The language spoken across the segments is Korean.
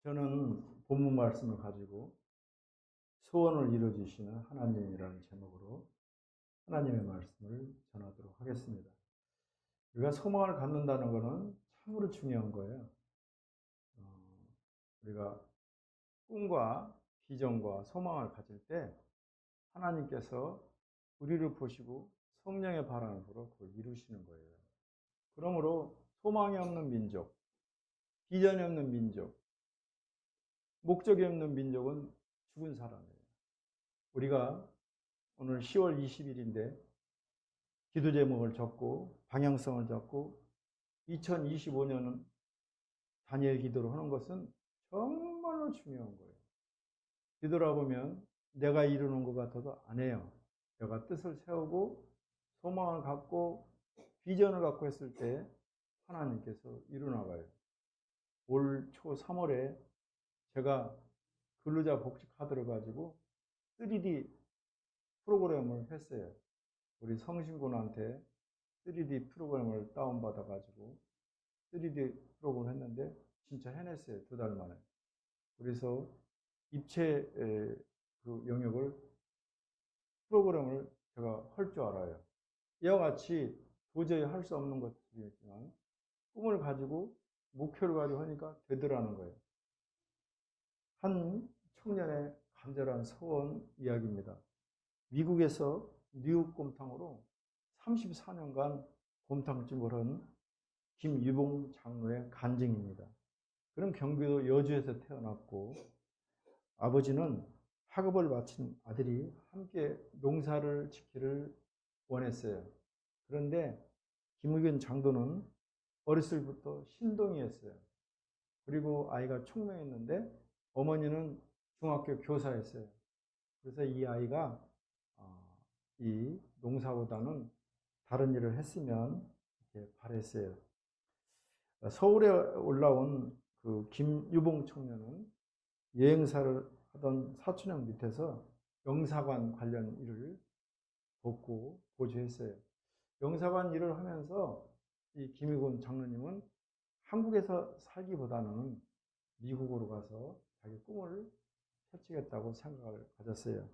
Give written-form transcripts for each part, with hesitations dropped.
저는 본문 말씀을 가지고 소원을 이루어주시는 하나님이라는 제목으로 하나님의 말씀을 전하도록 하겠습니다. 우리가 소망을 갖는다는 것은 참으로 중요한 거예요. 우리가 꿈과 비전과 소망을 가질 때 하나님께서 우리를 보시고 성령의 바람으로 그걸 이루시는 거예요. 그러므로 소망이 없는 민족, 비전이 없는 민족, 목적이 없는 민족은 죽은 사람이에요. 우리가 오늘 10월 20일인데 기도 제목을 적고 방향성을 잡고 2025년은 다니엘 기도를 하는 것은 정말로 중요한 거예요. 뒤돌아보면 내가 이루는 것 같아도 안 해요. 내가 뜻을 세우고 소망을 갖고 비전을 갖고 했을 때 하나님께서 이루나가요. 올 초 3월에 제가 근로자 복지 카드를 가지고 3D 프로그램을 했어요. 우리 성신군한테 3D 프로그램을 다운받아 가지고 3D 프로그램을 했는데 진짜 해냈어요. 2달 만에. 그래서 입체 그 영역을 프로그램을 제가 할 줄 알아요. 이와 같이 도저히 할 수 없는 것들이지만 꿈을 가지고 목표를 가지고 하니까 되더라는 거예요. 한 청년의 간절한 소원 이야기입니다. 미국에서 뉴욕 곰탕으로 34년간 곰탕집을 한 김유봉 장로의 간증입니다. 그는 경기도 여주에서 태어났고 아버지는 학업을 마친 아들이 함께 농사를 짓기를 원했어요. 그런데 김의견 장로는 어렸을 때부터 신동이었어요. 그리고 아이가 총명했는데 어머니는 중학교 교사였어요. 그래서 이 아이가 이 농사보다는 다른 일을 했으면 이렇게 바랬어요. 서울에 올라온 그 김유봉 청년은 여행사를 하던 사촌형 밑에서 영사관 관련 일을 돕고 보조했어요. 영사관 일을 하면서 이 김유봉 장로님은 한국에서 살기보다는 미국으로 가서 자기 꿈을 펼치겠다고 생각을 가졌어요.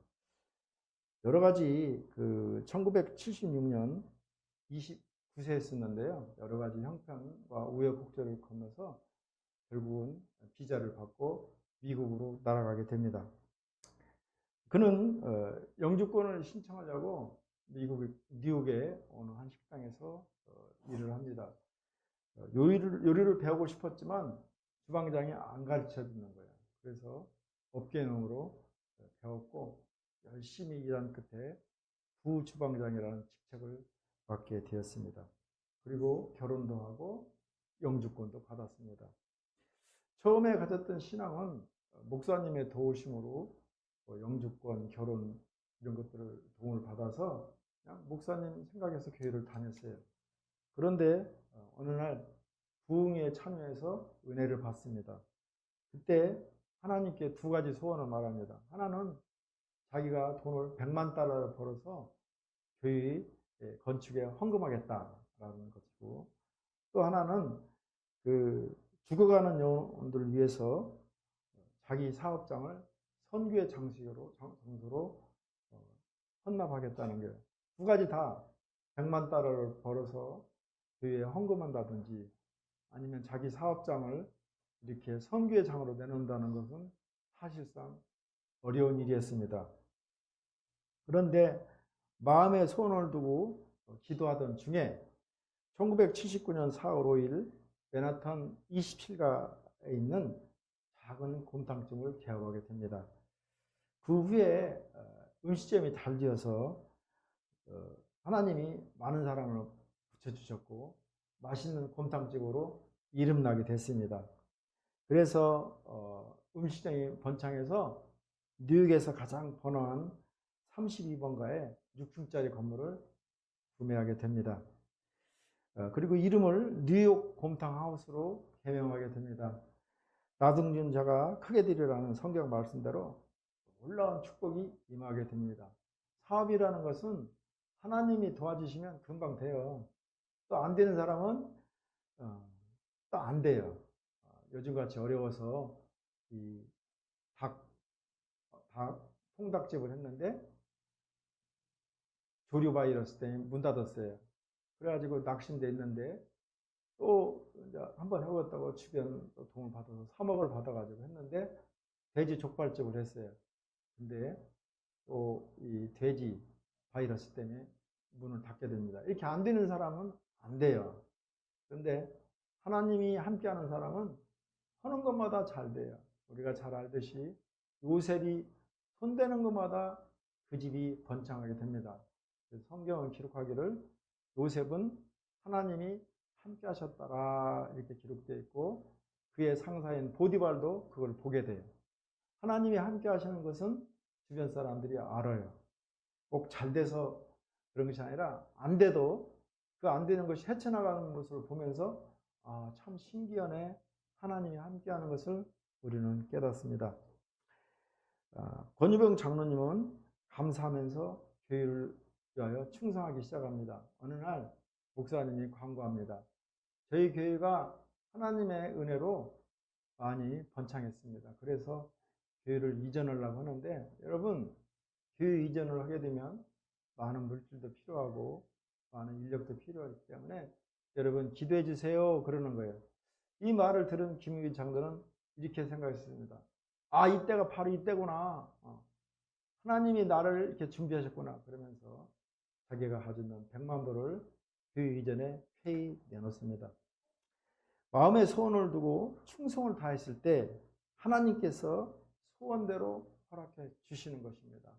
여러 가지 1976년 29세였었는데요. 여러 가지 형편과 우여곡절을 건너서 결국은 비자를 받고 미국으로 날아가게 됩니다. 그는 영주권을 신청하자고 미국 뉴욕의 어느 한 식당에서 일을 합니다. 요리를 배우고 싶었지만 주방장이 안 가르쳐 주는 거예요. 그래서 업계능으로 배웠고 열심히 일한 끝에 부주방장이라는 직책을 맡게 되었습니다. 그리고 결혼도 하고 영주권도 받았습니다. 처음에 가졌던 신앙은 목사님의 도우심으로 영주권, 결혼 이런 것들을 도움을 받아서 그냥 목사님 생각해서 교회를 다녔어요. 그런데 어느 날 부흥회에 참여해서 은혜를 받습니다. 그때 하나님께 두 가지 소원을 말합니다. 하나는 자기가 돈을 100만 달러를 벌어서 교회 건축에 헌금하겠다라는 것이고, 또 하나는 그 죽어가는 영혼들을 위해서 자기 사업장을 선교의 장소로 헌납하겠다는 거예요. 두 가지 다 100만 달러를 벌어서 교회에 헌금한다든지 아니면 자기 사업장을 이렇게 선교의 장으로 내놓는다는 것은 사실상 어려운 일이었습니다. 그런데 마음의 소원을 두고 기도하던 중에 1979년 4월 5일 맨하탄 27가에 있는 작은 곰탕집을 개업하게 됩니다. 그 후에 음식점이 잘 되어서 하나님이 많은 사랑을 붙여주셨고 맛있는 곰탕집으로 이름나게 됐습니다. 그래서 음식점이 번창해서 뉴욕에서 가장 번화한 32번가에 6층짜리 건물을 구매하게 됩니다. 그리고 이름을 뉴욕 곰탕 하우스로 개명하게 됩니다. 나중에 자가 크게 되리라는 성경 말씀대로 놀라운 축복이 임하게 됩니다. 사업이라는 것은 하나님이 도와주시면 금방 돼요. 또 안 되는 사람은 또 안 돼요. 요즘같이 어려워서 이 통닭집을 했는데 조류 바이러스 때문에 문 닫았어요. 그래가지고 낙심돼 있는데 또 이제 한번 해보겠다고 주변 도움을 받아서 3억을 받아가지고 했는데 돼지 족발집을 했어요. 근데 또 이 돼지 바이러스 때문에 문을 닫게 됩니다. 이렇게 안 되는 사람은 안 돼요. 그런데 하나님이 함께하는 사람은 하는 것마다 잘 돼요. 우리가 잘 알듯이 요셉이 손대는 것마다 그 집이 번창하게 됩니다. 성경은 기록하기를 요셉은 하나님이 함께 하셨더라 이렇게 기록되어 있고 그의 상사인 보디발도 그걸 보게 돼요. 하나님이 함께 하시는 것은 주변 사람들이 알아요. 꼭 잘 돼서 그런 것이 아니라 안 돼도 그 안 되는 것이 헤쳐나가는 것을 보면서 아, 참 신기하네. 하나님이 함께하는 것을 우리는 깨닫습니다. 권유병 장로님은 감사하면서 교회를 위하여 충성하기 시작합니다. 어느 날 목사님이 광고합니다. 저희 교회가 하나님의 은혜로 많이 번창했습니다. 그래서 교회를 이전하려고 하는데 여러분 교회 이전을 하게 되면 많은 물질도 필요하고 많은 인력도 필요하기 때문에 여러분 기도해 주세요 그러는 거예요. 이 말을 들은 김유기 장로는 이렇게 생각했습니다. 아, 이때가 바로 이때구나. 하나님이 나를 이렇게 준비하셨구나. 그러면서 자기가 가진 100만 불을 교회 이전에 회의 내놓습니다. 마음의 소원을 두고 충성을 다했을 때 하나님께서 소원대로 허락해 주시는 것입니다.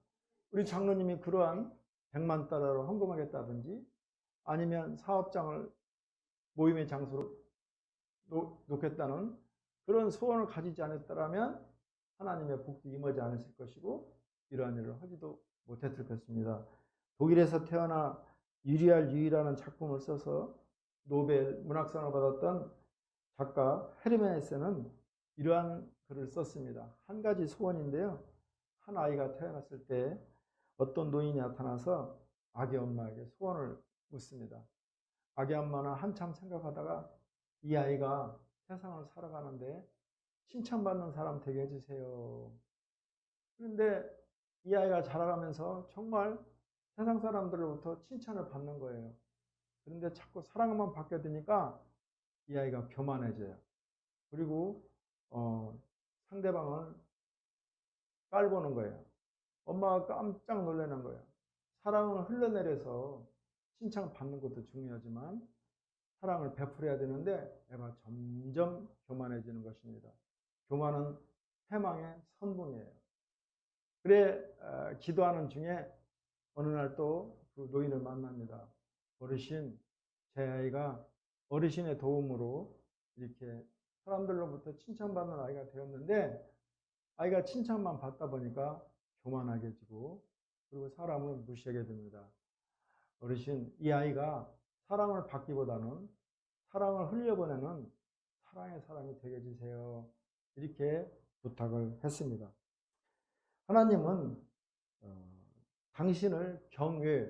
우리 장로님이 그러한 100만 달러를 헌금하겠다든지 아니면 사업장을 모임의 장소로 놓겠다는 그런 소원을 가지지 않았더라면 하나님의 복도 임하지 않았을 것이고 이러한 일을 하지도 못했을 것입니다. 독일에서 태어나 유리알 유이라는 작품을 써서 노벨 문학상을 받았던 작가 헤르멘 헤세는 이러한 글을 썼습니다. 한 가지 소원인데요. 한 아이가 태어났을 때 어떤 노인이 나타나서 아기 엄마에게 소원을 묻습니다. 아기 엄마는 한참 생각하다가 이 아이가 세상을 살아가는데 칭찬받는 사람 되게 해주세요. 그런데 이 아이가 자라가면서 정말 세상 사람들로부터 칭찬을 받는 거예요. 그런데 자꾸 사랑만 받게 되니까 이 아이가 교만해져요. 그리고 상대방을 깔보는 거예요. 엄마가 깜짝 놀라는 거예요. 사랑을 흘러내려서 칭찬받는 것도 중요하지만 사랑을 베풀어야 되는데 애가 점점 교만해지는 것입니다. 교만은 패망의 선봉이에요. 그래 기도하는 중에 어느 날 또 그 노인을 만납니다. 어르신, 제 아이가 어르신의 도움으로 이렇게 사람들로부터 칭찬받는 아이가 되었는데 아이가 칭찬만 받다 보니까 교만하게 지고 그리고 사람을 무시하게 됩니다. 어르신, 이 아이가 사랑을 받기보다는 사랑을 흘려보내는 사랑의 사람이 되게 해주세요. 이렇게 부탁을 했습니다. 하나님은 당신을 경외,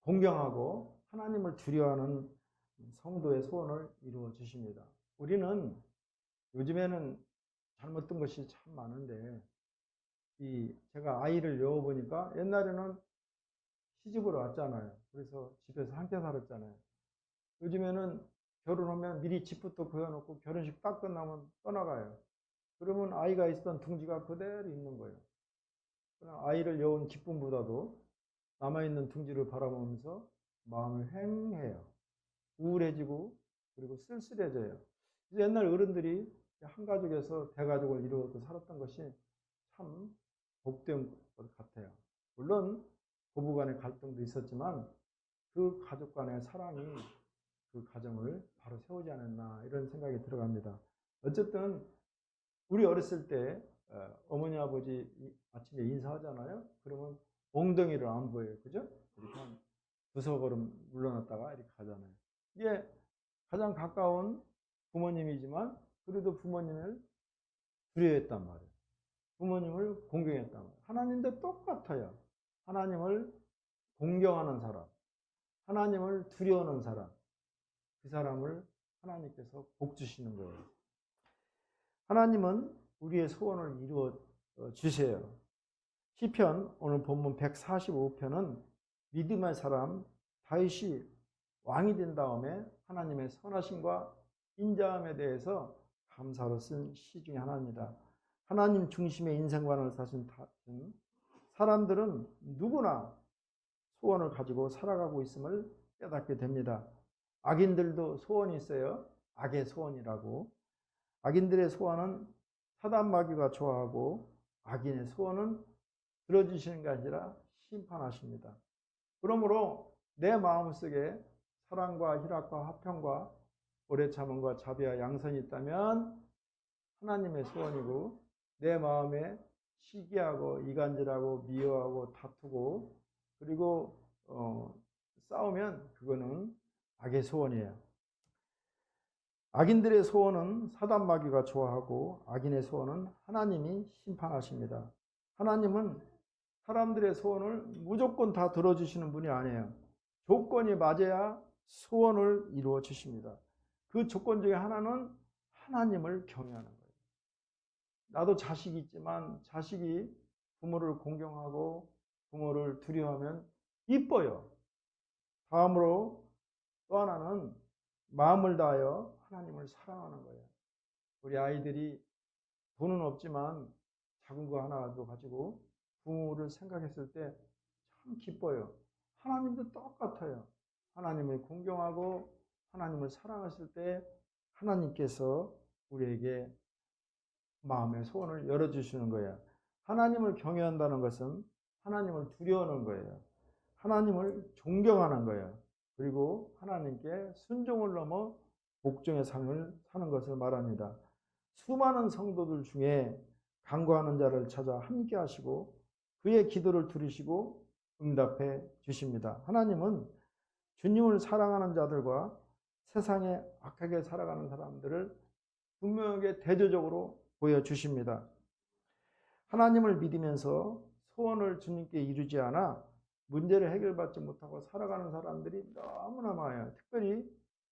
공경하고 하나님을 두려워하는 성도의 소원을 이루어 주십니다. 우리는 요즘에는 잘못된 것이 참 많은데 제가 아이를 여워보니까 옛날에는 시집으로 왔잖아요. 그래서 집에서 함께 살았잖아요. 요즘에는 결혼하면 미리 집부터 그어놓고 결혼식 딱 끝나면 떠나가요. 그러면 아이가 있었던 둥지가 그대로 있는 거예요. 아이를 여운 기쁨보다도 남아있는 둥지를 바라보면서 마음이 휑해요. 우울해지고 그리고 쓸쓸해져요. 옛날 어른들이 한 가족에서 대가족을 이루어서 살았던 것이 참 복된 것 같아요. 물론 부부 간의 갈등도 있었지만 그 가족 간의 사랑이 그 가정을 바로 세우지 않았나 이런 생각이 들어갑니다. 어쨌든 우리 어렸을 때 어머니 아버지 아침에 인사하잖아요. 그러면 엉덩이를 안 보여요. 그죠? 이렇게 한 두서 걸음 물러났다가 이렇게 가잖아요. 이게 가장 가까운 부모님이지만 그래도 부모님을 두려워했단 말이에요. 부모님을 공경했단 말이에요. 하나님도 똑같아요. 하나님을 공경하는 사람, 하나님을 두려워하는 사람, 그 사람을 하나님께서 복 주시는 거예요. 하나님은 우리의 소원을 이루어 주세요. 시편 오늘 본문 145편은 믿음의 사람 다윗이 왕이 된 다음에 하나님의 선하심과 인자함에 대해서 감사로 쓴 시 중에 하나입니다. 하나님 중심의 인생관을 사신 사람들은 누구나 소원을 가지고 살아가고 있음을 깨닫게 됩니다. 악인들도 소원이 있어요. 악의 소원이라고. 악인들의 소원은 사단 마귀가 좋아하고 악인의 소원은 들어주시는 게 아니라 심판하십니다. 그러므로 내 마음속에 사랑과 희락과 화평과 오래 참음과 자비와 양선이 있다면 하나님의 소원이고, 내 마음에 시기하고 이간질하고 미워하고 다투고 그리고 싸우면 그거는 악의 소원이에요. 악인들의 소원은 사단 마귀가 좋아하고 악인의 소원은 하나님이 심판하십니다. 하나님은 사람들의 소원을 무조건 다 들어주시는 분이 아니에요. 조건이 맞아야 소원을 이루어 주십니다. 그 조건 중에 하나는 하나님을 경외하는 거예요. 나도 자식이 있지만 자식이 부모를 공경하고 부모를 두려워하면 이뻐요. 다음으로 또 하나는 마음을 다하여 하나님을 사랑하는 거예요. 우리 아이들이 돈은 없지만 작은 거 하나도 가지고 부모를 생각했을 때 참 기뻐요. 하나님도 똑같아요. 하나님을 공경하고 하나님을 사랑했을 때 하나님께서 우리에게 마음의 소원을 열어주시는 거예요. 하나님을 경외한다는 것은 하나님을 두려워하는 거예요. 하나님을 존경하는 거예요. 그리고 하나님께 순종을 넘어 복종의 삶을 사는 것을 말합니다. 수많은 성도들 중에 간구하는 자를 찾아 함께 하시고 그의 기도를 들으시고 응답해 주십니다. 하나님은 주님을 사랑하는 자들과 세상에 악하게 살아가는 사람들을 분명하게 대조적으로 보여주십니다. 하나님을 믿으면서 소원을 주님께 이루지 않아 문제를 해결받지 못하고 살아가는 사람들이 너무나 많아요. 특별히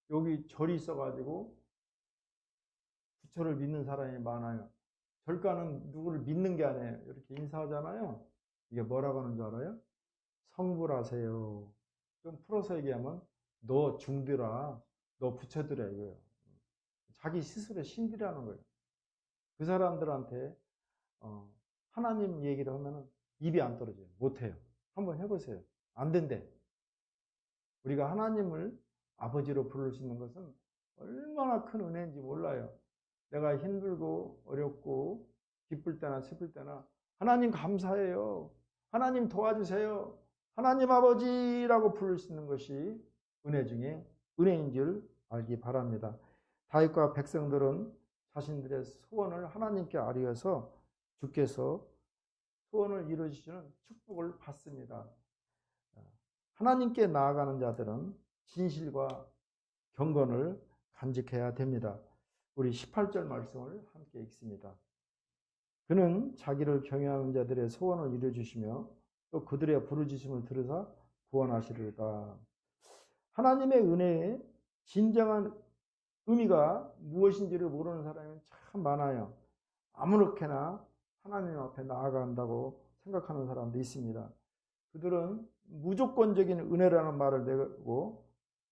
여기 절이 있어가지고 부처를 믿는 사람이 많아요. 절가는 누구를 믿는 게 아니에요. 이렇게 인사하잖아요. 이게 뭐라고 하는 줄 알아요? 성불하세요. 좀 풀어서 얘기하면 너 중들아, 너 부처들아 이거예요. 자기 스스로 신들이라는 거예요. 그 사람들한테 하나님 얘기를 하면 입이 안 떨어져요. 못해요. 한번 해보세요. 안 된대. 우리가 하나님을 아버지로 부를 수 있는 것은 얼마나 큰 은혜인지 몰라요. 내가 힘들고 어렵고 기쁠 때나 슬플 때나 하나님 감사해요. 하나님 도와주세요. 하나님 아버지라고 부를 수 있는 것이 은혜 중에 은혜인 줄 알기 바랍니다. 다윗과 백성들은 자신들의 소원을 하나님께 아뢰어서 주께서 소원을 이루어주시는 축복을 받습니다. 하나님께 나아가는 자들은 진실과 경건을 간직해야 됩니다. 우리 18절 말씀을 함께 읽습니다. 그는 자기를 경외하는 자들의 소원을 이루어주시며 또 그들의 부르짖음을 들으사 구원하시리로다. 하나님의 은혜의 진정한 의미가 무엇인지를 모르는 사람이 참 많아요. 아무렇게나 하나님 앞에 나아간다고 생각하는 사람도 있습니다. 그들은 무조건적인 은혜라는 말을 내고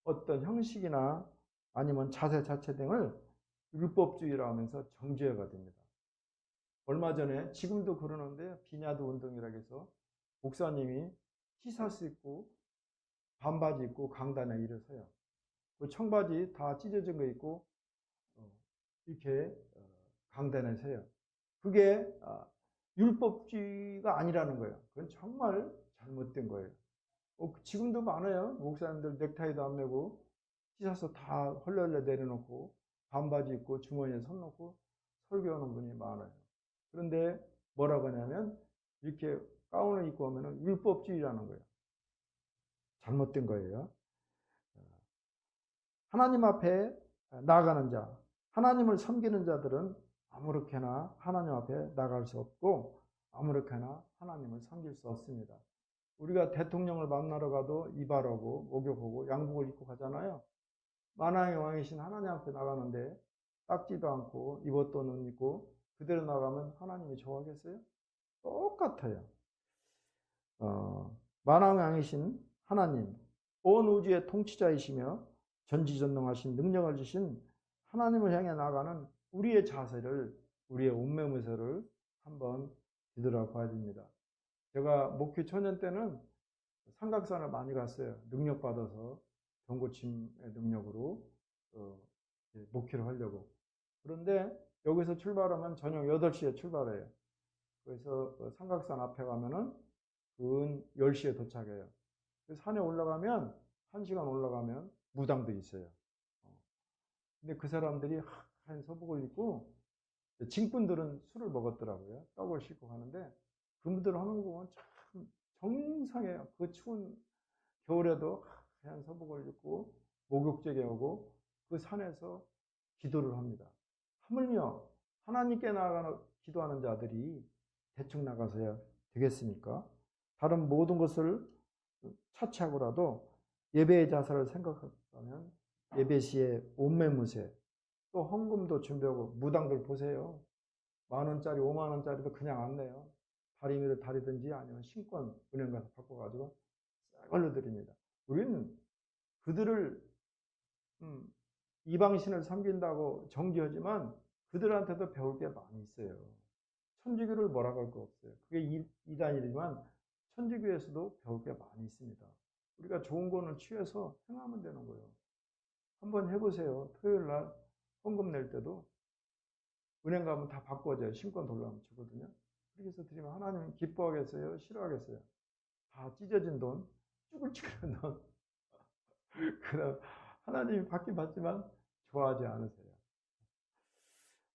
어떤 형식이나 아니면 자세 자체 등을 율법주의라 하면서 정죄가 됩니다. 얼마 전에 지금도 그러는데 비냐드 운동이라고 해서 목사님이 티셔츠 입고 반바지 입고 강단에 일어서요. 그 청바지 다 찢어진 거 있고 이렇게 강단에 서요. 그게 율법주의가 아니라는 거예요. 그건 정말 잘못된 거예요. 지금도 많아요. 목사님들 넥타이도 안 매고 티셔츠 다 헐레헐레 내려놓고 반바지 입고 주머니에 손 넣고 설교하는 분이 많아요. 그런데 뭐라고 하냐면 이렇게 가운을 입고 하면 율법주의라는 거예요. 잘못된 거예요. 하나님 앞에 나아가는 자, 하나님을 섬기는 자들은 아무렇게나 하나님 앞에 나갈 수 없고 아무렇게나 하나님을 섬길 수 없습니다. 우리가 대통령을 만나러 가도 이발하고 목욕하고 양복을 입고 가잖아요. 만왕의 왕이신 하나님 앞에 나가는데 닦지도 않고 입었도는 입고 그대로 나가면 하나님이 좋아하겠어요? 똑같아요. 만왕왕이신 하나님, 온 우주의 통치자이시며 전지전능하신 능력을 주신 하나님을 향해 나가는 우리의 자세를, 우리의 옷매무새를 한번 뒤돌아봐야 됩니다. 제가 목회 초년 때는 삼각산을 많이 갔어요. 능력받아서 병고침의 능력으로 목회를 하려고. 그런데 여기서 출발하면 저녁 8시에 출발해요. 그래서 삼각산 앞에 가면은 근 10시에 도착해요. 산에 올라가면 1시간 올라가면 무당도 있어요. 근데 그 사람들이 하얀 서복을 입고 진꾼들은 술을 먹었더라고요. 떡을 싣고 가는데 그분들 하는 거 보면 참 정상해요. 그 추운 겨울에도 하얀 서복을 입고 목욕제게 오고 그 산에서 기도를 합니다. 하물며 하나님께 나아가 기도하는 자들이 대충 나가서야 되겠습니까? 다른 모든 것을 차치하고라도 예배의 자세를 생각하면 예배 시에 옷매무새 또 헌금도 준비하고 무당들 보세요. 10,000원짜리 50,000원짜리도 그냥 안 내요. 다리미를 다리든지 아니면 신권 은행 가서 바꿔가지고 새 걸로 드립니다. 우리는 그들을 이방신을 섬긴다고 정죄하지만 그들한테도 배울 게 많이 있어요. 천주교를 뭐라고 할 거 없어요. 그게 이단이지만 천주교에서도 배울 게 많이 있습니다. 우리가 좋은 거는 취해서 행하면 되는 거예요. 한번 해보세요. 토요일 날 헌금 낼 때도 은행 가면 다 바꿔줘요. 신권 돌려면 주거든요. 그렇게 해서 드리면 하나님은 기뻐하겠어요? 싫어하겠어요? 다 찢어진 돈, 쭈글쭈글한 돈. 그럼 하나님이 받긴 받지만 좋아하지 않으세요.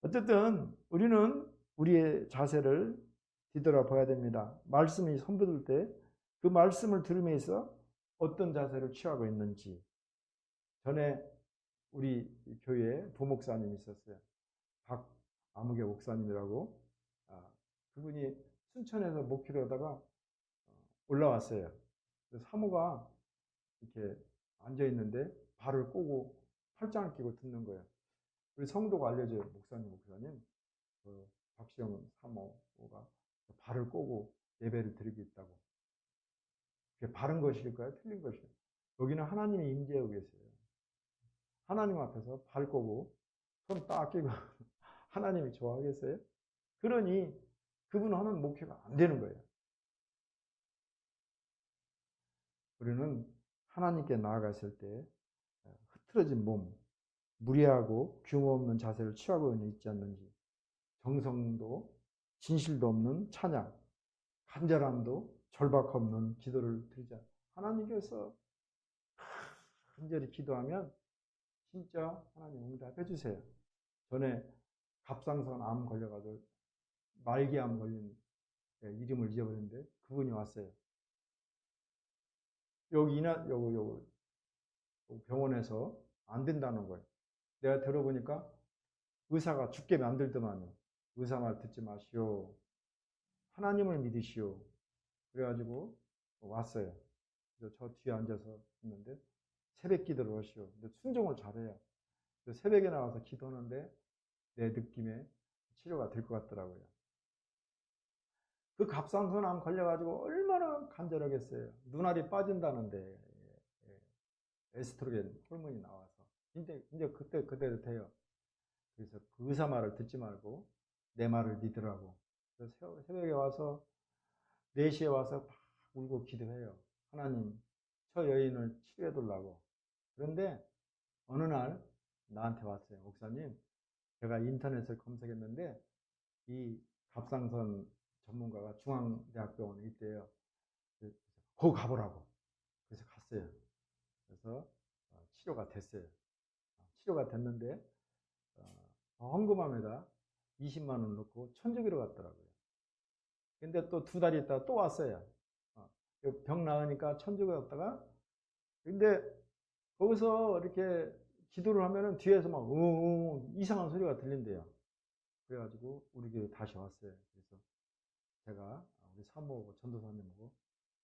어쨌든 우리는 우리의 자세를 뒤돌아봐야 됩니다. 말씀이 선보일 때 그 말씀을 들으면서 어떤 자세를 취하고 있는지. 전에 우리 교회에 부목사님이 있었어요. 박아무개 목사님이라고. 그분이 순천에서 목회를 하다가 올라왔어요. 사모가 이렇게 앉아있는데 발을 꼬고 팔짱을 끼고 듣는 거예요. 우리 성도가 알려줘요. 목사님. 박시영 사모가 발을 꼬고 예배를 드리고 있다고. 그게 바른 것일까요? 틀린 것일까요? 여기는 하나님이 임재하고 계세요. 하나님 앞에서 발 꼬고 손 딱 끼고 하나님이 좋아하겠어요? 그러니 그분 하는 목회가 안 되는 거예요. 우리는 하나님께 나아갔을 때 흐트러진 몸, 무례하고 규모 없는 자세를 취하고 있지 않는지, 정성도 진실도 없는 찬양, 간절함도 절박 없는 기도를 드리자. 하나님께서 간절히 기도하면 진짜 하나님 응답해 주세요. 전에 갑상선 암 걸려가지고 말기암 걸린 이름을 잊어버렸는데 그분이 왔어요. 여기 병원에서 안 된다는 거예요. 내가 들어보니까 의사가 죽게 만들더만요. 의사 말 듣지 마시오. 하나님을 믿으시오. 그래가지고 왔어요. 그래서 저 뒤에 앉아서 있는데 새벽 기도를 하시오. 근데 순종을 잘해요. 새벽에 나와서 기도하는데 내 느낌에 치료가 될 것 같더라고요. 그 갑상선암 걸려가지고 얼마나 간절하겠어요. 눈알이 빠진다는데 에스트로겐 호르몬이 나와서 이제 그때 그대로 돼요. 그래서 그 의사 말을 듣지 말고 내 말을 믿으라고. 그래서 새벽에 와서 4시에 와서 막 울고 기도해요. 하나님, 저 여인을 치료해 달라고. 그런데 어느 날 나한테 왔어요. 목사님, 제가 인터넷을 검색했는데 이 갑상선 전문가가 중앙대학병원에 있대요. 거기 가보라고. 그래서 갔어요. 그래서 치료가 됐어요. 치료가 됐는데 헌금함에다 20만 원 넣고 천주교로 갔더라고요. 근데 또 2달 있다가 또 왔어요. 병 나으니까 천주교 갔다가 근데 거기서 이렇게 기도를 하면은 뒤에서 막 이상한 소리가 들린대요. 그래가지고 우리 교회 다시 왔어요. 그래서 제가 우리 사모하고 전도사님하고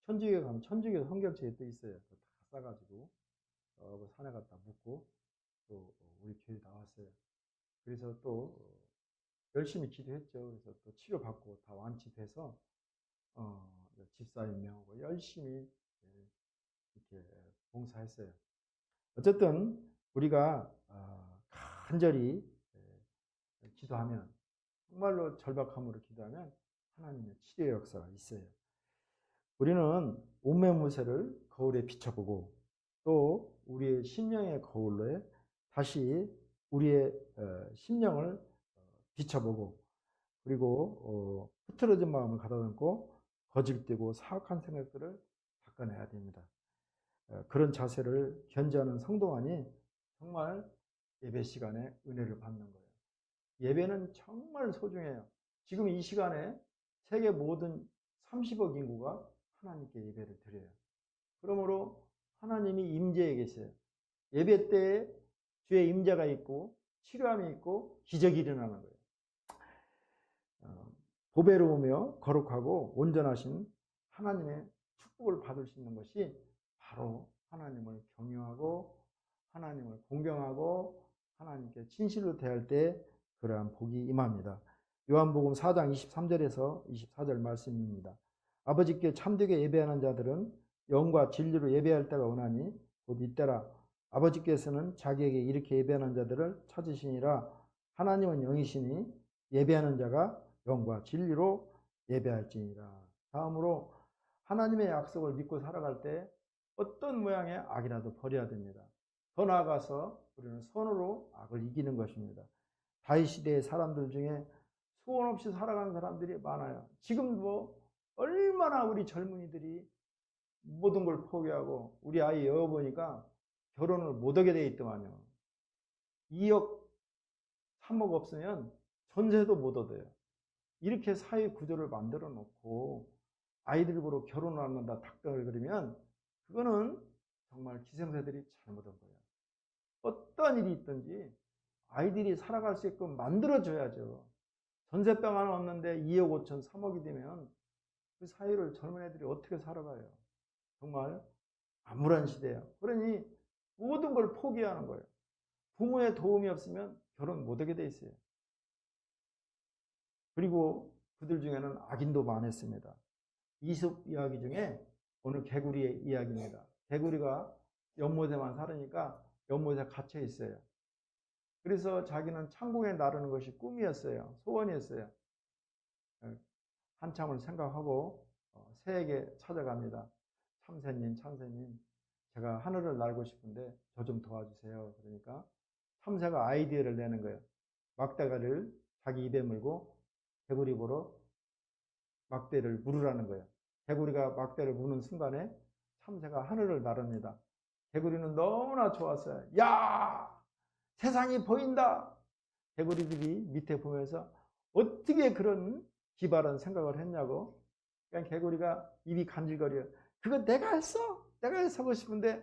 천주교에 가면 천주교 성경책이 또 있어요. 다 싸가지고 그 산에 갔다 묻고 또 우리 교회 나왔어요. 그래서 또 열심히 기도했죠. 그래서 또 치료받고 다 완치돼서 집사님 명하고 열심히 이렇게 봉사했어요. 어쨌든 우리가 간절히 기도하면, 정말로 절박함으로 기도하면 하나님의 치료 역사가 있어요. 우리는 온매무새를 거울에 비춰보고 또 우리의 심령의 거울에 다시 우리의 심령을 비춰보고, 그리고 흐트러진 마음을 가다듬고 거짓되고 사악한 생각들을 닦아내야 됩니다. 그런 자세를 견지하는 성도만이 정말 예배 시간에 은혜를 받는 거예요. 예배는 정말 소중해요. 지금 이 시간에 세계 모든 30억 인구가 하나님께 예배를 드려요. 그러므로 하나님이 임재해 계세요. 예배 때에 주의 임재가 있고 치료함이 있고 기적이 일어나는 거예요. 보배로우며 거룩하고 온전하신 하나님의 축복을 받을 수 있는 것이 바로 하나님을 경유하고 하나님을 공경하고 하나님께 진실로 대할 때 그러한 복이 임합니다. 요한복음 4장 23절에서 24절 말씀입니다. 아버지께 참되게 예배하는 자들은 영과 진리로 예배할 때가 오나니 곧 이때라. 아버지께서는 자기에게 이렇게 예배하는 자들을 찾으시니라. 하나님은 영이시니 예배하는 자가 영과 진리로 예배할지니라. 다음으로 하나님의 약속을 믿고 살아갈 때 어떤 모양의 악이라도 버려야 됩니다. 더 나아가서 우리는 선으로 악을 이기는 것입니다. 다윗 시대의 사람들 중에 소원 없이 살아가는 사람들이 많아요. 지금도 얼마나 우리 젊은이들이 모든 걸 포기하고, 우리 아이 여어보니까 결혼을 못하게 돼 있더만요. 2억 3억 없으면 전세도 못 얻어요. 이렇게 사회 구조를 만들어 놓고 아이들 보러 결혼을 안 한다 닥달을 그러면 그거는 정말 기생사들이 잘못한 거예요. 어떤 일이 있든지 아이들이 살아갈 수 있게끔 만들어줘야죠. 전세병 하나 얻는데 2억 5천 3억이 되면 그 사회를 젊은 애들이 어떻게 살아가요. 정말 암울한 시대예요. 그러니 모든 걸 포기하는 거예요. 부모의 도움이 없으면 결혼 못하게 돼 있어요. 그리고 그들 중에는 악인도 많았습니다. 이솝 이야기 중에 오늘 개구리의 이야기입니다. 개구리가 연못에만 살으니까 연못에 갇혀 있어요. 그래서 자기는 창공에 나르는 것이 꿈이었어요. 소원이었어요. 한참을 생각하고 새에게 찾아갑니다. 참새님, 참새님, 제가 하늘을 날고 싶은데 저 좀 도와주세요. 그러니까 참새가 아이디어를 내는 거예요. 막대가를 자기 입에 물고 개구리 보러 막대를 물으라는 거예요. 개구리가 막대를 무는 순간에 참새가 하늘을 나릅니다. 개구리는 너무나 좋았어요. 야! 세상이 보인다! 개구리들이 밑에 보면서 어떻게 그런 기발한 생각을 했냐고. 그냥 개구리가 입이 간질거려요. 그거 내가 했어! 내가 해서 싶은데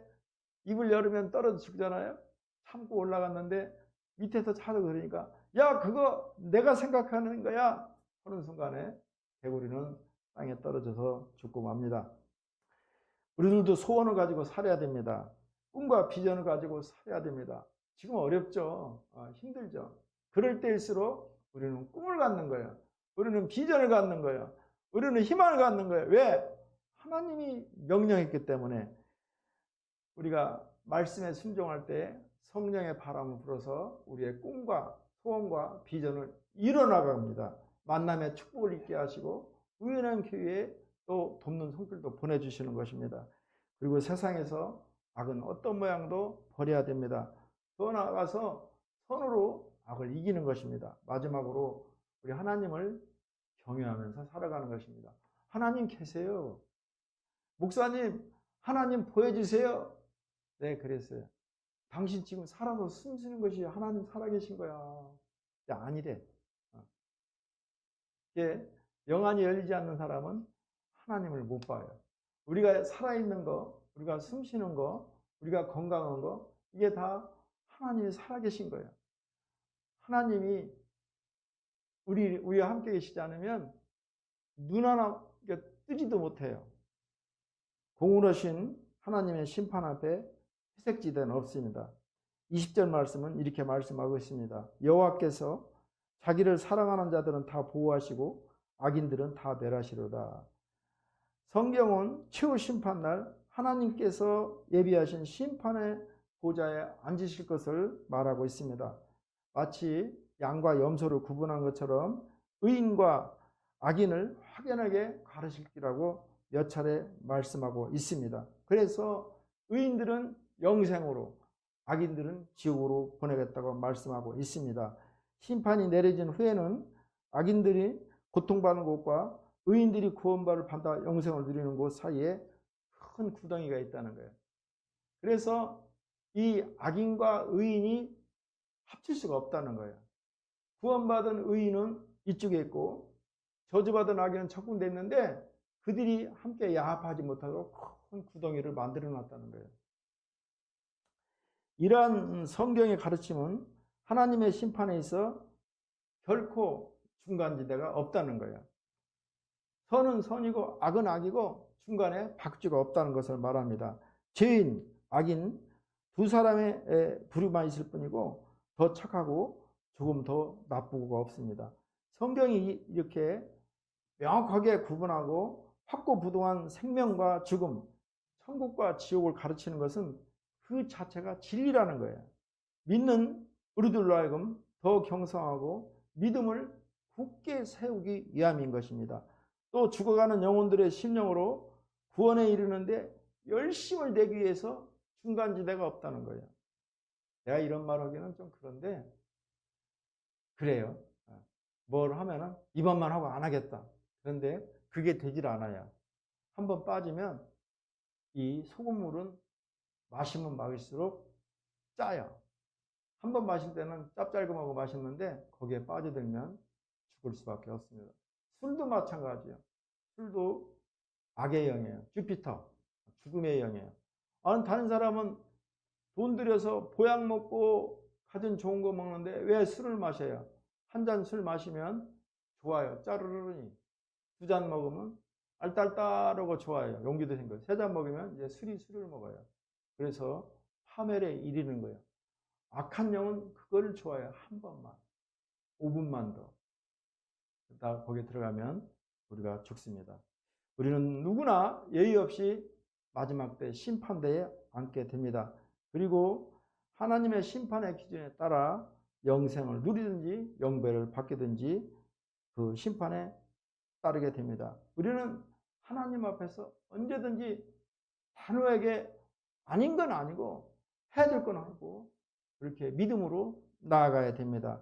입을 열으면 떨어져 죽잖아요. 참고 올라갔는데 밑에서 차도 그러니까 야, 그거 내가 생각하는 거야! 하는 순간에 개구리는 땅에 떨어져서 죽고 맙니다. 우리들도 소원을 가지고 살아야 됩니다. 꿈과 비전을 가지고 살아야 됩니다. 지금 어렵죠. 힘들죠. 그럴 때일수록 우리는 꿈을 갖는 거예요. 우리는 비전을 갖는 거예요. 우리는 희망을 갖는 거예요. 왜? 하나님이 명령했기 때문에. 우리가 말씀에 순종할 때 성령의 바람을 불어서 우리의 꿈과 소원과 비전을 이뤄나갑니다. 만남의 축복을 있게 하시고 우연한 기회에 또 돕는 손길도 보내주시는 것입니다. 그리고 세상에서 악은 어떤 모양도 버려야 됩니다. 더 나아가서 선으로 악을 이기는 것입니다. 마지막으로 우리 하나님을 경외하면서 살아가는 것입니다. 하나님 계세요. 목사님, 하나님 보여주세요. 네, 그랬어요. 당신 지금 살아서 숨쉬는 것이 하나님 살아계신 거야. 아니래. 영안이 열리지 않는 사람은 하나님을 못 봐요. 우리가 살아있는 거, 우리가 숨쉬는 거, 우리가 건강한 거, 이게 다 하나님이 살아계신 거예요. 하나님이 우리와 함께 계시지 않으면 눈 하나 뜨지도 못해요. 공의로우신 하나님의 심판 앞에 회색지대는 없습니다. 20절 말씀은 이렇게 말씀하고 있습니다. 여호와께서 자기를 사랑하는 자들은 다 보호하시고 악인들은 다 멸하시로다. 성경은 최후 심판날 하나님께서 예비하신 심판의 보좌에 앉으실 것을 말하고 있습니다. 마치 양과 염소를 구분한 것처럼 의인과 악인을 확연하게 가르치시라고 몇 차례 말씀하고 있습니다. 그래서 의인들은 영생으로, 악인들은 지옥으로 보내겠다고 말씀하고 있습니다. 심판이 내려진 후에는 악인들이 고통받는 곳과 의인들이 구원받을 받아 영생을 누리는 곳 사이에 큰 구덩이가 있다는 거예요. 그래서 이 악인과 의인이 합칠 수가 없다는 거예요. 구원받은 의인은 이쪽에 있고 저주받은 악인은 저군데 있는데 그들이 함께 야합하지 못하도록 큰 구덩이를 만들어 놨다는 거예요. 이러한 성경의 가르침은 하나님의 심판에 있어 결코 중간지대가 없다는 거예요. 선은 선이고 악은 악이고 중간에 박쥐가 없다는 것을 말합니다. 죄인, 악인 두 사람의 부류만 있을 뿐이고 더 착하고 조금 더 나쁘고가 없습니다. 성경이 이렇게 명확하게 구분하고 확고부동한 생명과 죽음, 천국과 지옥을 가르치는 것은 그 자체가 진리라는 거예요. 믿는 우리들로 하여금 더 경성하고 믿음을 굳게 세우기 위함인 것입니다. 또 죽어가는 영혼들의 심령으로 구원에 이르는데 열심을 내기 위해서 중간지대가 없다는 거예요. 내가 이런 말 하기는 좀 그런데 그래요. 뭘 하면은 이번만 하고 안 하겠다. 그런데 그게 되질 않아요. 한번 빠지면 이 소금물은 마시면 마실수록 짜요. 한번 마실 때는 짭짤금하고 맛있는데 거기에 빠져들면 죽을 수밖에 없습니다. 술도 마찬가지예요. 술도 악의 영이에요. 주피터, 죽음의 영이에요. 다른 사람은 돈 들여서 보약 먹고 가진 좋은 거 먹는데 왜 술을 마셔요? 한 잔 술 마시면 좋아요. 짜르르니. 두 잔 먹으면 알딸딸하고 좋아요. 용기도 생겨요. 세 잔 먹으면 이제 술을 먹어요. 그래서 파멸에 이르는 거예요. 악한 영은 그거를 좋아해요. 한 번만. 5분만 더. 거기에 들어가면 우리가 죽습니다. 우리는 누구나 예의 없이 마지막 때 심판대에 앉게 됩니다. 그리고 하나님의 심판의 기준에 따라 영생을 누리든지 영배를 받게든지 그 심판에 따르게 됩니다. 우리는 하나님 앞에서 언제든지 단호하게 아닌 건 아니고 해야 될 건 하고 그렇게 믿음으로 나아가야 됩니다.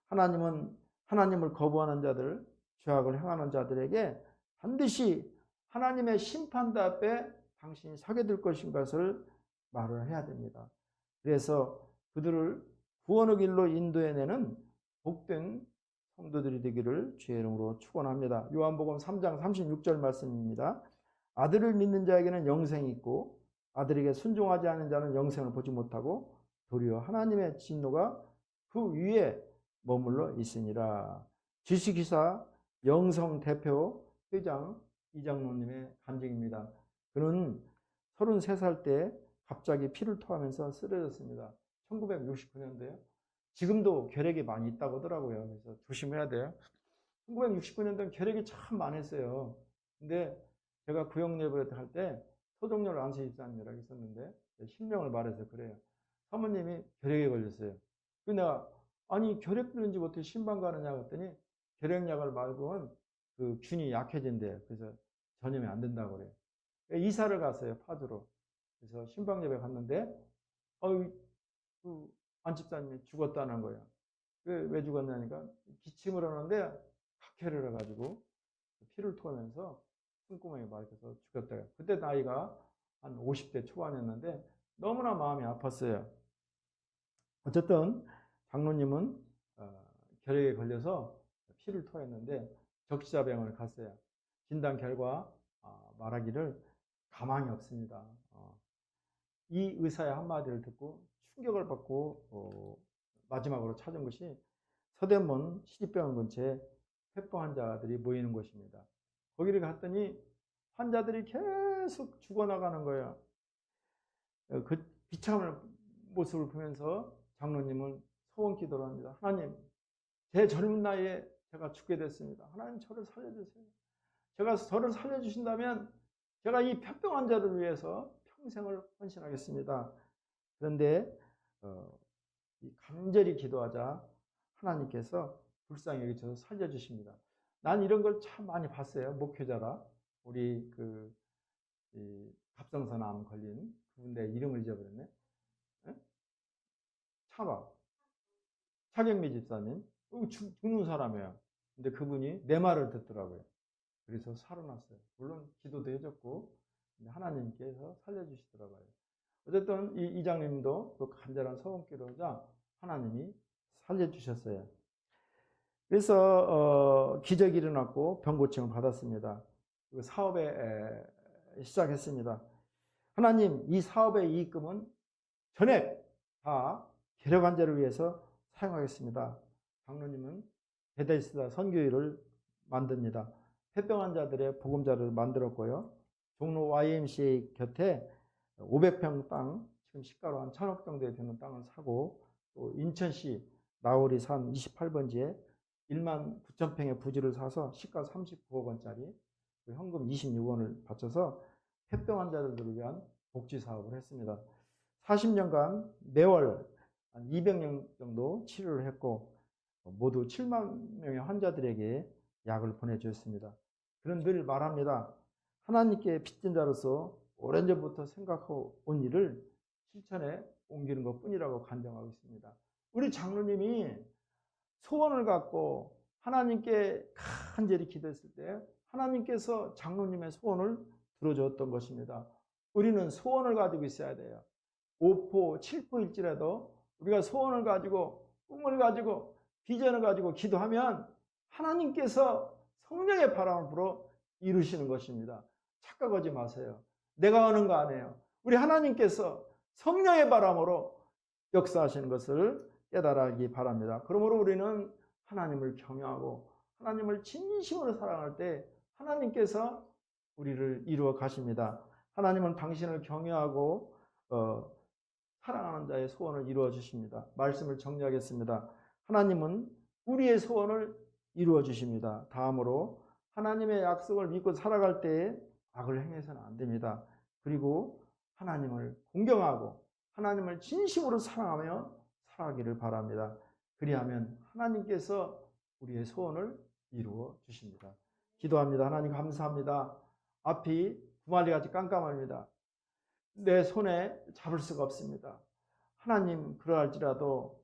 하나님은 하나님을 거부하는 자들, 죄악을 행하는 자들에게 반드시 하나님의 심판대 앞에 당신이 서게 될 것인 것을 말을 해야 됩니다. 그래서 그들을 구원의 길로 인도해내는 복된 성도들이 되기를 주의 이름으로 축원합니다. 요한복음 3장 36절 말씀입니다. 아들을 믿는 자에게는 영생이 있고 아들에게 순종하지 않는 자는 영생을 보지 못하고 도리어 하나님의 진노가 그 위에 머물러 있으니라. 주식기사 영성 대표 회장 이장로님의 간증입니다. 그는 33살 때 갑자기 피를 토하면서 쓰러졌습니다. 1969년도에 지금도 결핵이 많이 있다고 하더라고요. 그래서 조심해야 돼요. 1969년도엔 결핵이 참 많았어요. 근데 제가 구역예배 할 때 소정열 안수집사님이라고 있었는데 실명을 말해서 그래요. 사모님이 결핵에 걸렸어요. 그래서 내가 아니 결핵 걸린지 어떻게 신방 가느냐 했더니 결핵약을 말고는 그 균이 약해진대요. 그래서 전염이 안 된다고 그래요. 이사를 갔어요. 파주로. 그래서 신방예배 갔는데 그 안집사님이 죽었다는 거예요. 왜 죽었냐니까 기침을 하는데 각혈을 해가지고 피를 토하면서 숨구멍이 막혀서 죽었대요. 그때 나이가 한 50대 초반이었는데 너무나 마음이 아팠어요. 어쨌든 장로님은 결핵에 걸려서 피를 토했는데 적시자병원을 갔어요. 진단 결과 말하기를 가망이 없습니다. 이 의사의 한마디를 듣고 충격을 받고 마지막으로 찾은 것이 서대문 시립병원 근처에 폐병 환자들이 모이는 곳입니다. 거기를 갔더니 환자들이 계속 죽어나가는 거예요. 그 비참한 모습을 보면서 장로님은 소원 기도를 합니다. 하나님, 제 젊은 나이에 제가 죽게 됐습니다. 하나님 저를 살려주세요. 저를 살려주신다면 제가 이 폐병 환자를 위해서 평생을 헌신하겠습니다. 그런데 간절히 기도하자 하나님께서 불쌍히 여기셔서 살려주십니다. 난 이런 걸 참 많이 봤어요. 목회자라 우리 갑상선암 걸린 그분데 이름을 잊어버렸네. 차경미 집사님 죽는 사람이에요. 근데 그분이 내 말을 듣더라고요. 그래서 살아났어요. 물론 기도도 해줬고 하나님께서 살려주시더라고요. 어쨌든 이 이장님도 그 간절한 소원기도자 하나님이 살려주셨어요. 그래서 기적이 일어났고 병 고침을 받았습니다. 그 사업에 시작했습니다. 하나님, 이 사업의 이익금은 전액 다 계력 환자를 위해서 사용하겠습니다. 장로님은 베데스다 선교회를 만듭니다. 폐병 환자들의 보금자를 만들었고요. 종로 YMCA 곁에 500평 땅, 지금 시가로 한 1,000억 정도 되는 땅을 사고, 또 인천시 나오리산 28번지에 1만 9천 평의 부지를 사서 시가 39억 원짜리 현금 26원을 바쳐서 폐병 환자들을 위한 복지 사업을 했습니다. 40년간 매월 한 200명 정도 치료를 했고 모두 7만 명의 환자들에게 약을 보내주었습니다. 그는 늘 말합니다. 하나님께 빚진 자로서 오랜전부터 생각하고 온 일을 실천에 옮기는 것뿐이라고 간증하고 있습니다. 우리 장로님이 소원을 갖고 하나님께 간절히 기도했을 때 하나님께서 장로님의 소원을 들어주었던 것입니다. 우리는 소원을 가지고 있어야 돼요. 5포, 7포일지라도 우리가 소원을 가지고 꿈을 가지고 비전을 가지고 기도하면 하나님께서 성령의 바람을 불어 이루시는 것입니다. 착각하지 마세요. 내가 하는 거 아니에요. 우리 하나님께서 성령의 바람으로 역사하시는 것을 깨달아기 바랍니다. 그러므로 우리는 하나님을 경외하고 하나님을 진심으로 사랑할 때 하나님께서 우리를 이루어 가십니다. 하나님은 당신을 경외하고 사랑하는 자의 소원을 이루어 주십니다. 말씀을 정리하겠습니다. 하나님은 우리의 소원을 이루어 주십니다. 다음으로 하나님의 약속을 믿고 살아갈 때에 악을 행해서는 안 됩니다. 그리고 하나님을 공경하고 하나님을 진심으로 사랑하며 살아가기를 바랍니다. 그리하면 하나님께서 우리의 소원을 이루어 주십니다. 기도합니다. 하나님 감사합니다. 앞이 구말리같이 깜깜합니다. 내 손에 잡을 수가 없습니다. 하나님 그러할지라도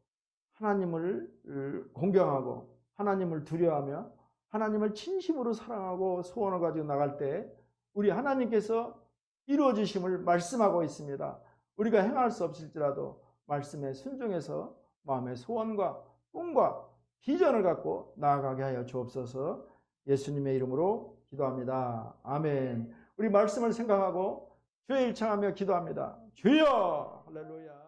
하나님을 공경하고 하나님을 두려워하며 하나님을 진심으로 사랑하고 소원을 가지고 나갈 때 우리 하나님께서 이루어 주심을 말씀하고 있습니다. 우리가 행할 수 없을지라도 말씀에 순종해서 마음의 소원과 꿈과 비전을 갖고 나아가게 하여 주옵소서. 예수님의 이름으로 기도합니다. 아멘. 우리 말씀을 생각하고 주의 일창하며 기도합니다. 주여! 할렐루야.